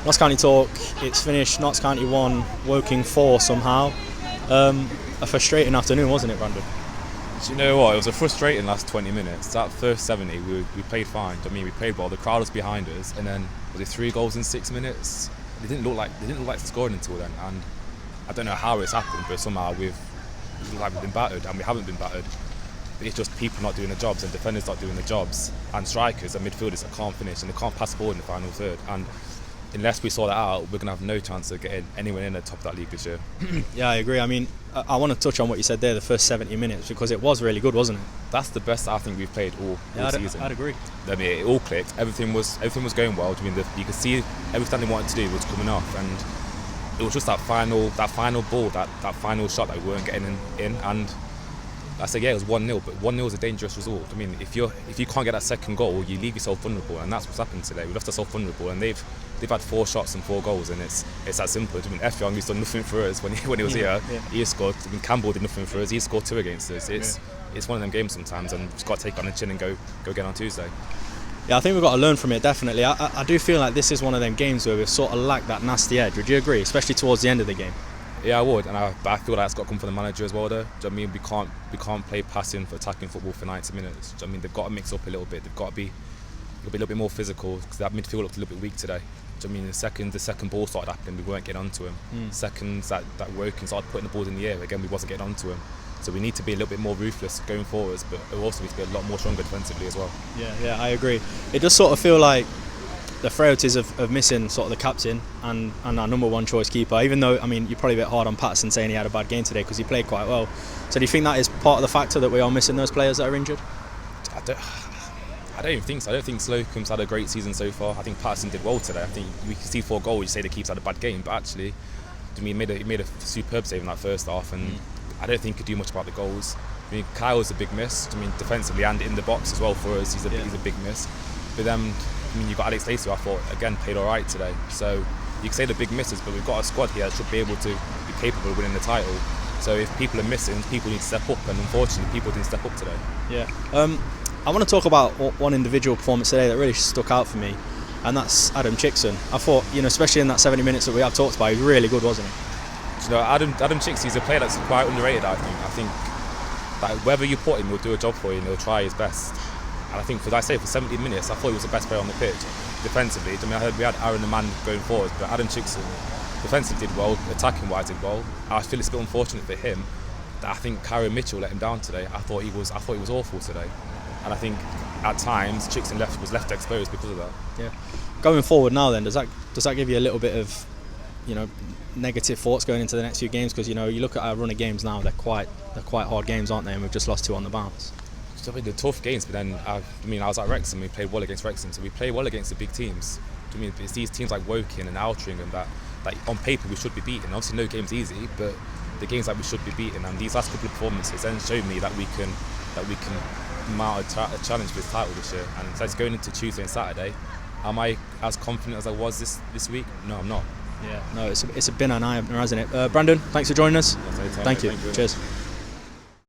Notts County talk. It's finished. Notts County 1, Woking 4 somehow. A frustrating afternoon, wasn't it, Brandon? Do you know what? It was a frustrating last 20 minutes. That first 70, we played fine. I mean, we played well. The crowd was behind us, and then was it 3 goals in 6 minutes? They didn't look like scoring until then. And I don't know how it's happened, but somehow we've been battered, and we haven't been battered. But it's just people not doing the jobs, and defenders not doing the jobs, and strikers and midfielders that can't finish and they can't pass forward in the final third. And unless we sort that out, we're going to have no chance of getting anyone in the top of that league this year. Yeah, I agree. I mean, I want to touch on what you said there, the first 70 minutes, because it was really good, wasn't it? That's the best I think we've played all season. I'd agree. I mean, it all clicked. Everything was going well. I mean, you could see everything they wanted to do was coming off, and it was just that final ball, that final shot that we weren't getting in. And I said, yeah, it was 1-0, but 1-0 is a dangerous result. I mean, if you can't get that second goal, you leave yourself vulnerable, and that's what's happened today. We left ourselves vulnerable, and they've had 4 shots and 4 goals, and it's that simple. I mean, F. Young, he's done nothing for us when he was here. Yeah. He scored. I mean, Campbell did nothing for us. He scored 2 against us. It's one of them games sometimes, and just got to take it on the chin and go again on Tuesday. Yeah, I think we've got to learn from it, definitely. I do feel like this is one of them games where we've sort of lacked that nasty edge. Would you agree, especially towards the end of the game? Yeah, I would, and I feel like it's got to come from the manager as well. Though, do you know what I mean, we can't play passing for attacking football for 90 minutes. Do you know what I mean, they've got to mix up a little bit. They've got to be a little bit more physical, because that midfield looked a little bit weak today. Do you know what I mean, the second ball started happening, we weren't getting onto him. Seconds that Woking started putting the balls in the air again, we wasn't getting onto him. So we need to be a little bit more ruthless going forwards, but we also need to be a lot more stronger defensively as well. Yeah, I agree. It does sort of feel like the frailties of missing sort of the captain and our number 1 choice keeper, even though, I mean, you're probably a bit hard on Patterson saying he had a bad game today because he played quite well. So do you think that is part of the factor that we are missing those players that are injured? I don't even think so. I don't think Slocum's had a great season so far. I think Patterson did well today. I think we can see 4 goals, you say the keeper's had a bad game, but actually, to me, he made a superb save in that first half, and I don't think he could do much about the goals. I mean, Kyle's a big miss. I mean, defensively and in the box as well for us, he's a big miss. But then, I mean, you've got Alex Lacey, who I thought, again, played all right today. So you can say the big misses, but we've got a squad here that should be able to be capable of winning the title. So if people are missing, people need to step up, and unfortunately, people didn't step up today. Yeah. I want to talk about one individual performance today that really stuck out for me, and that's Adam Chickson. I thought, especially in that 70 minutes that we have talked about, he was really good, wasn't he? Adam Chickson, he's a player that's quite underrated, I think. I think that wherever you put him, he'll do a job for you and he'll try his best. And I think, for 70 minutes, I thought he was the best player on the pitch defensively. I mean, I heard we had Aaron the man going forward, but Adam Chickson defensively did well, attacking-wise did well. I feel it's a bit unfortunate for him that I think Kieran Mitchell let him down today. I thought he was awful today, and I think at times Chickson was left exposed because of that. Yeah. Going forward now, then, does that give you a little bit of, negative thoughts going into the next few games? Because you look at our run of games now, they're quite hard games, aren't they? And we've just lost 2 on the bounce. I mean, they're tough games, but then I was at Wrexham. We played well against Wrexham, so we play well against the big teams. I mean, it's these teams like Woking and Altrincham that on paper we should be beating. Obviously, no game's easy, but the games that we should be beating, and these last couple of performances then showed me that we can mount a challenge for this title this year. And so it's going into Tuesday and Saturday. Am I as confident as I was this week? No, I'm not. Yeah, no, it's been an eye-opener, hasn't it? Brandon, thanks for joining us. Yes, Thank you. Cheers.